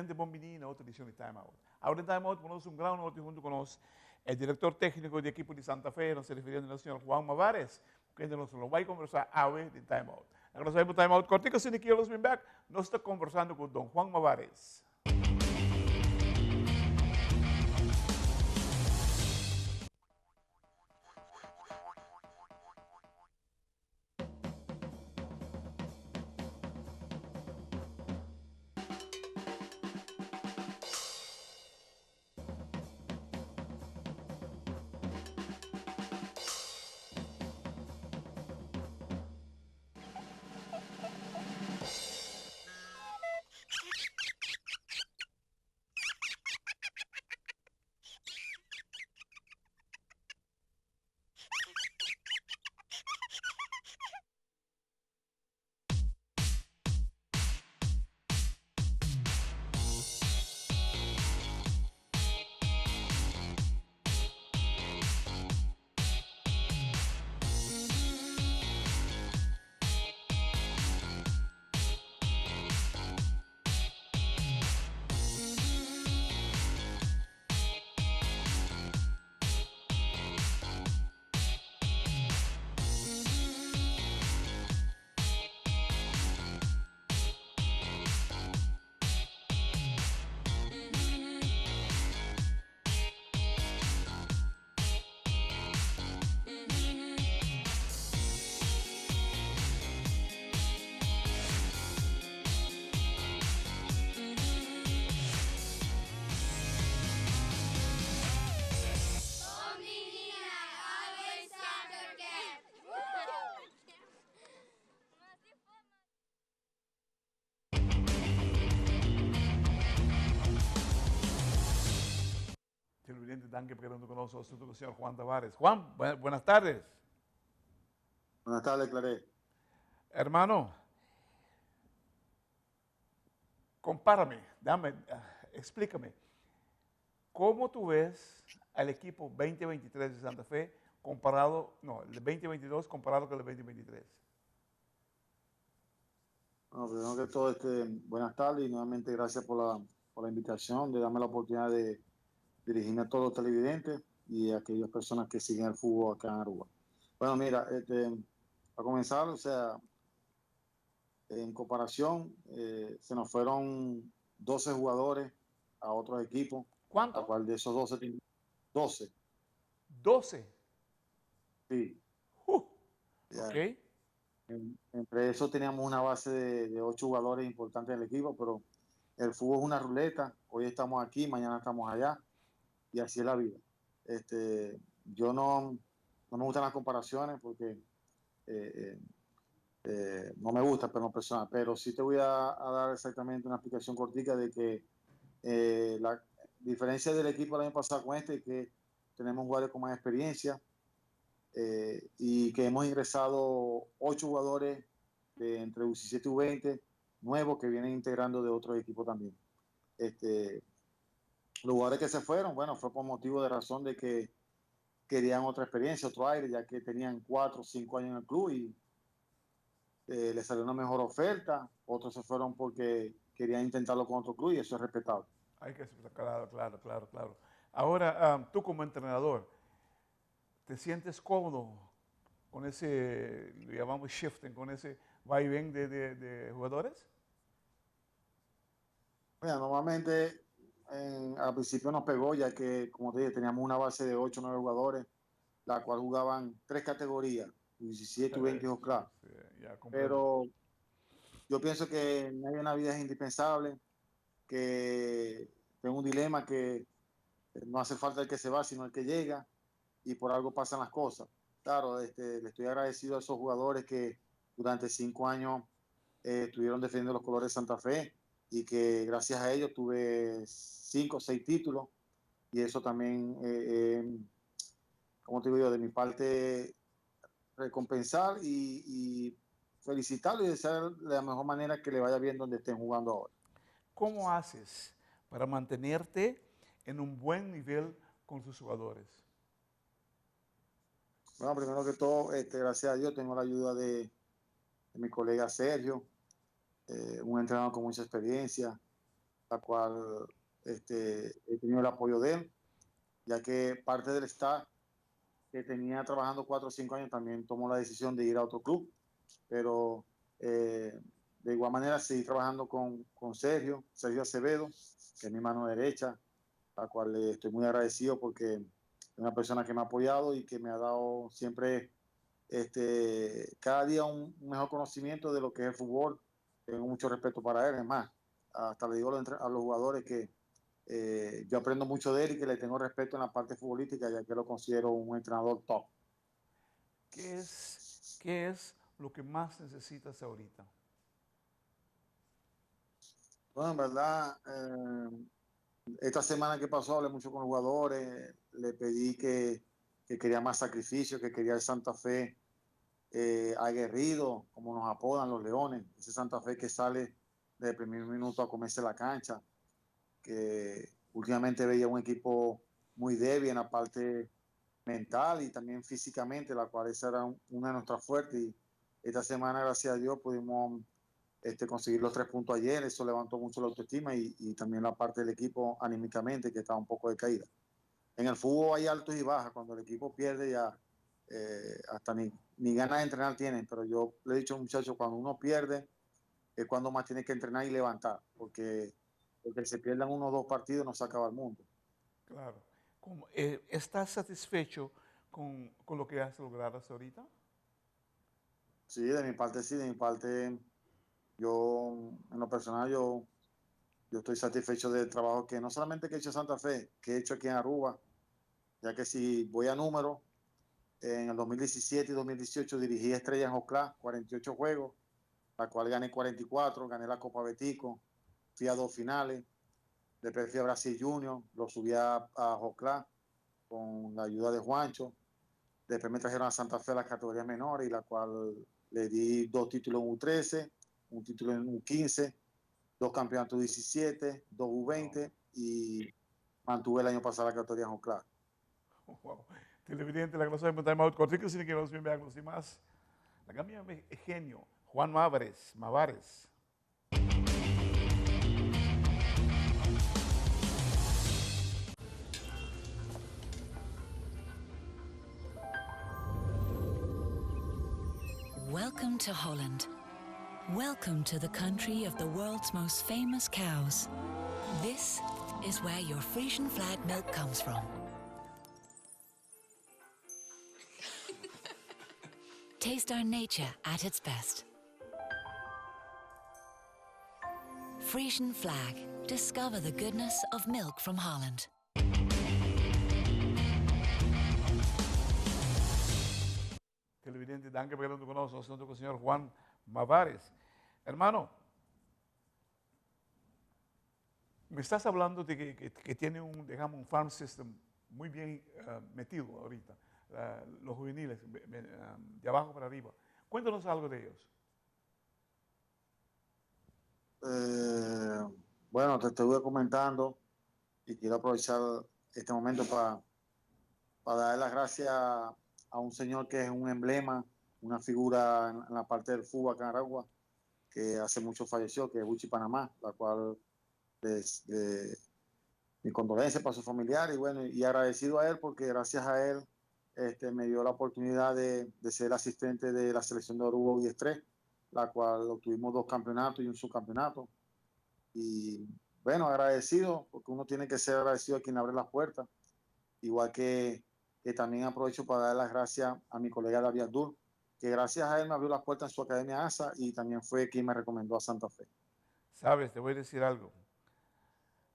presidente Bombini na outra edição de Time Out. Agora em Time Out, conosco um grande honor junto conosco o diretor técnico do equipo de Santa Fe, nos referindo ao senhor Juan Mavares, que ainda nos vai conversar hoje de Time Out. Agora saímos Time Out cortico, se aqui los bem back, nós estamos conversando com Don Juan Mavares. Televidente, están que preguntando con nosotros el señor Juan Tavares. Juan, buenas tardes. Buenas tardes, Claré. Hermano, compárame, explícame, ¿cómo tú ves al equipo 2023 de Santa Fe comparado, no, el 2022 comparado con el 2023? Bueno, primero que todo, buenas tardes y nuevamente gracias por la invitación, de darme la oportunidad de dirigirme a todos los televidentes y a aquellas personas que siguen el fútbol acá en Aruba. Bueno, mira, para comenzar, o sea, en comparación, se nos fueron 12 jugadores a otros equipos. ¿Cuánto? A cual de esos 12. 12. Sí. Ok. Entre eso teníamos una base de 8 jugadores importantes del equipo, pero el fútbol es una ruleta. Hoy estamos aquí, mañana estamos allá, y así es la vida. Yo no me gustan las comparaciones porque no me gusta, pero no personal. Pero sí te voy a dar exactamente una explicación cortica de que la diferencia del equipo del año pasado con este es que tenemos jugadores con más experiencia, y que hemos ingresado 8 jugadores de entre U17 y U20 nuevos que vienen integrando de otros equipos también. Los jugadores que se fueron, bueno, fue por motivo de razón de que querían otra experiencia, otro aire, ya que tenían 4 o 5 años en el club y les salió una mejor oferta. Otros se fueron porque querían intentarlo con otro club y eso es respetable. Hay que claro, claro. Ahora, tú como entrenador, ¿te sientes cómodo con ese, lo llamamos shifting, con ese va y ven de jugadores? Mira, normalmente al principio nos pegó, ya que, como te dije, teníamos una base de 8 o 9 jugadores, la cual jugaban 3 categorías, 17 y 20 club. Sí, ya pero yo pienso que nadie en la vida es indispensable, que tengo un dilema que no hace falta el que se va, sino el que llega, y por algo pasan las cosas. Claro, le estoy agradecido a esos jugadores que durante 5 años estuvieron defendiendo los colores de Santa Fe y que gracias a ellos tuve 5 o 6 títulos, y eso también, como te digo yo, de mi parte, recompensar y felicitarlo y desear de la mejor manera que le vaya bien donde estén jugando ahora. ¿Cómo haces para mantenerte en un buen nivel con sus jugadores? Bueno, primero que todo, gracias a Dios tengo la ayuda de mi colega Sergio, un entrenador con mucha experiencia, la cual he tenido el apoyo de él, ya que parte del staff que tenía trabajando 4 o 5 años también tomó la decisión de ir a otro club, pero de igual manera seguí trabajando con Sergio Acevedo, que es mi mano derecha, a la cual le estoy muy agradecido porque es una persona que me ha apoyado y que me ha dado siempre cada día un mejor conocimiento de lo que es el fútbol. Tengo mucho respeto para él, es más, hasta le digo a los jugadores que yo aprendo mucho de él y que le tengo respeto en la parte futbolística, ya que lo considero un entrenador top. ¿Qué es lo que más necesitas ahorita? Bueno, en verdad, esta semana que pasó hablé mucho con los jugadores, le pedí que quería más sacrificio, que quería el Santa Fe aguerrido, como nos apodan los Leones, ese Santa Fe que sale desde el primer minuto a comerse la cancha, que últimamente veía un equipo muy débil en la parte mental y también físicamente, la cual esa era una de nuestras fuertes. Y esta semana, gracias a Dios, pudimos conseguir los 3 puntos ayer, eso levantó mucho la autoestima y también la parte del equipo anímicamente, que estaba un poco decaída. En el fútbol hay altos y bajas, cuando el equipo pierde ya hasta ni ganas de entrenar tienen, pero yo le he dicho a los muchachos, cuando uno pierde es cuando más tiene que entrenar y levantar, porque se pierdan 1 o 2 partidos no se acaba el mundo. Claro. ¿Estás satisfecho con lo que has logrado hasta ahorita? Sí, de mi parte sí, de mi parte yo, en lo personal, yo estoy satisfecho del trabajo que no solamente que he hecho en Santa Fe, que he hecho aquí en Aruba, ya que si voy a números, en el 2017 y 2018 dirigí Estrella en Joclá, 48 juegos, la cual gané 44, gané la Copa Betico, fui a 2 finales, después fui a Brasil Junior, lo subí a Joclá con la ayuda de Juancho, después me trajeron a Santa Fe a las categorías menores, y la cual le di 2 títulos en U13, un título en U15, 2 campeonatos U17, 2 U20 y mantuve el año pasado la categoría Joclá. Wow. Televidente, la grossa de Time Out, cortico sin que nos vean los demás. La cambia genio, Juan Mavares. Welcome to Holland. Welcome to the country of the world's most famous cows. This is where your Frisian flag milk comes from. Taste our nature at its best. Frisian flag. Discover the goodness of milk from Holland. Televidente, danke por habernos conocido, nosotros con el señor Juan Mavares. Hermano, me estás hablando de que tiene digamos, un farm system muy bien metido ahorita, los juveniles, de abajo para arriba. Cuéntanos algo de ellos. Bueno, te estuve comentando y quiero aprovechar este momento para dar las gracias a un señor que es un emblema, una figura en la parte del fútbol acá en Aragua, que hace mucho falleció, que es Buchi Panamá, la cual mi condolencia para su familiar y bueno, y agradecido a él porque gracias a él me dio la oportunidad de ser asistente de la selección de Aruba U13, la cual obtuvimos 2 campeonatos y un subcampeonato. Y bueno, agradecido, porque uno tiene que ser agradecido a quien abre las puertas, igual que también aprovecho para dar las gracias a mi colega David Abdul, que gracias a él me abrió las puertas en su academia ASA y también fue quien me recomendó a Santa Fe. Sabes, te voy a decir algo.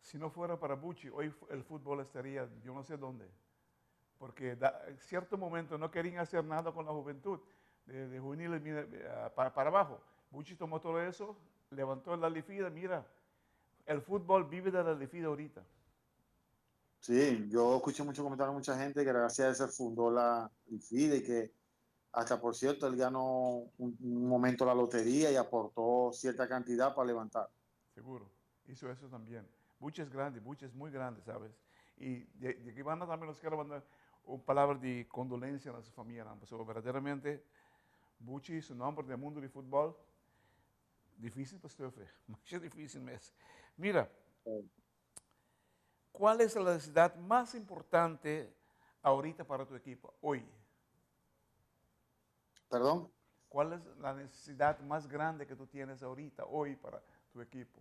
Si no fuera para Bucci, hoy el fútbol estaría yo no sé dónde. Porque en cierto momento no querían hacer nada con la juventud, de juveniles para abajo. Bucci tomó todo eso, levantó la Lifida, mira, el fútbol vive de la Lifida ahorita. Sí, yo escuché muchos comentarios de mucha gente que gracias a eso fundó la IFIDE y que hasta por cierto él ganó un momento la lotería y aportó cierta cantidad para levantar. Seguro, hizo eso también. Bucci es grande, Bucci es muy grande, ¿sabes? Y de aquí van a también los quiero mandar una palabra de condolencia a su familia, pues verdaderamente Bucci, su nombre del mundo del fútbol, difícil para usted, mucho difícil mes. Mira, ¿Cuál es la necesidad más importante ahorita para tu equipo, hoy? Perdón. ¿Cuál es la necesidad más grande que tú tienes ahorita, hoy, para tu equipo?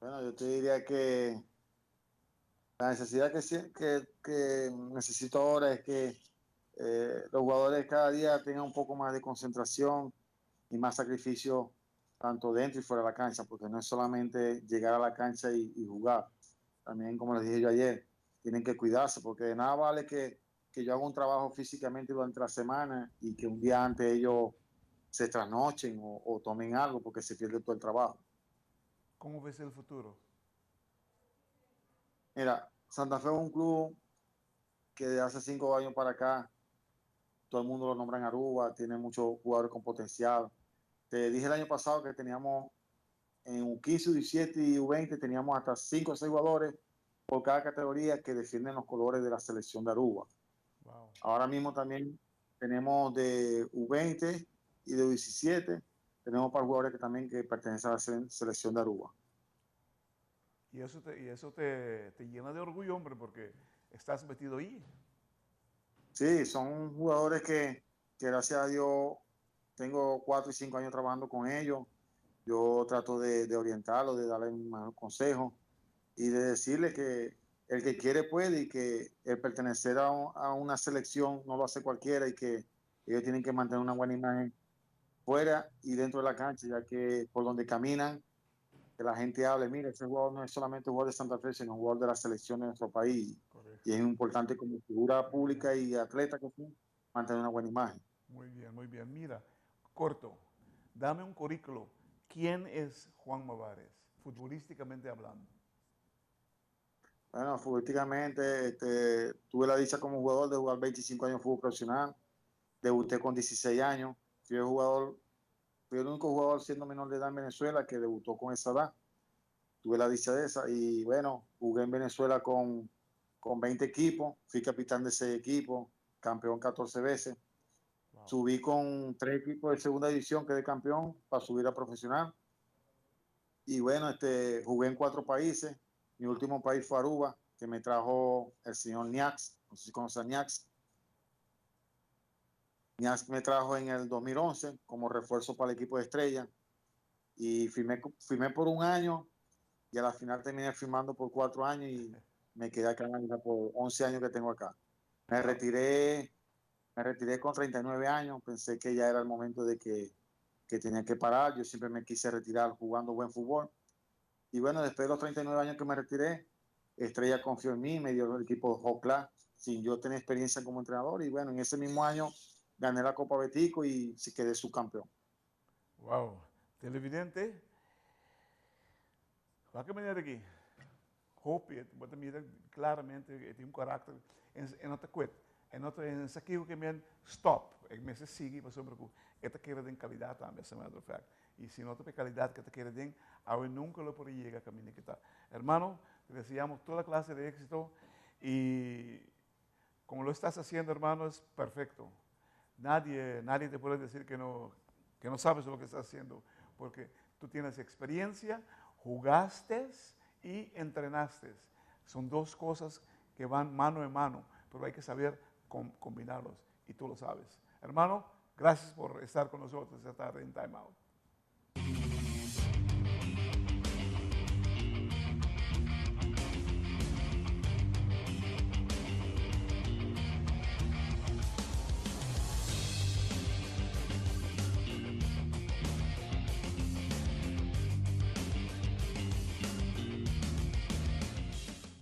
Bueno, yo te diría que la necesidad que necesito ahora es que los jugadores cada día tengan un poco más de concentración y más sacrificio tanto dentro y fuera de la cancha, porque no es solamente llegar a la cancha y jugar. También, como les dije yo ayer, tienen que cuidarse, porque de nada vale que yo haga un trabajo físicamente durante la semana y que un día antes ellos se trasnochen o tomen algo porque se pierde todo el trabajo. ¿Cómo ves el futuro? Mira, Santa Fe es un club que de hace 5 años para acá todo el mundo lo nombra en Aruba, tiene muchos jugadores con potencial. Te dije el año pasado que teníamos en U15, U17 y U20 teníamos hasta 5 o 6 jugadores por cada categoría que defienden los colores de la selección de Aruba. Wow. Ahora mismo también tenemos de U20 y de U17, tenemos para jugadores que también que pertenecen a la selección de Aruba. Y eso te llena de orgullo, hombre, porque estás metido ahí. Sí, son jugadores que gracias a Dios tengo 4 y 5 años trabajando con ellos. Yo trato de orientarlos, de darles mis consejos y de decirle que el que quiere puede y que el pertenecer a una selección no lo hace cualquiera y que ellos tienen que mantener una buena imagen fuera y dentro de la cancha, ya que por donde caminan, que la gente hable, mira, ese jugador no es solamente un jugador de Santa Fe, sino un jugador de la selección de nuestro país. Y Correcto. es importante como figura Muy bien. pública y atleta que son, mantener una buena imagen. Muy bien, muy bien. Mira, corto, dame un currículo. ¿Quién es Juan Mavares, futbolísticamente hablando? Bueno, futbolísticamente tuve la dicha como jugador de jugar 25 años de fútbol profesional, debuté con 16 años, fui el único jugador siendo menor de edad en Venezuela que debutó con esa edad. Tuve la dicha de esa y bueno, jugué en Venezuela con 20 equipos, fui capitán de 6 equipos, campeón 14 veces. Wow. Subí con 3 equipos de segunda división, quedé campeón para subir a profesional. Y bueno, jugué en 4 países. Mi último país fue Aruba, que me trajo el señor Niax, no sé si conoce a Niax. Niax me trajo en el 2011 como refuerzo para el equipo de Estrella y firmé por un año y a la final terminé firmando por 4 años y me quedé acá en la liga por 11 años que tengo acá. Me Wow. retiré, me retiré con 39 años, pensé que ya era el momento de que tenía que parar, yo siempre me quise retirar jugando buen fútbol. Y bueno, después de los 39 años que me retiré, Estrella confió en mí, me dio el equipo de Jocla, sin yo tener experiencia como entrenador. Y bueno, en ese mismo año gané la Copa Betico y sí quedé subcampeón. Wow. Televidente, va a venir aqui. Hope, você mira claramente, tem um caráter, e não te quit. E não te, em aquilo que me stop, e me se sigue, mas sobre o que te quer de qualidade também, essa matter of fact. E se não te qualidade que te quer de, ahora nunca lo puede llegar a caminho que está. Hermano, te deseamos toda clase de éxito y como lo estás haciendo, hermano, es perfecto. Nadie te puede decir que no sabes lo que estás haciendo, porque tú tienes experiencia, jugaste y entrenaste. Son dos cosas que van mano en mano, pero hay que saber combinarlos y tú lo sabes. Hermano, gracias por estar con nosotros esta tarde en Time Out.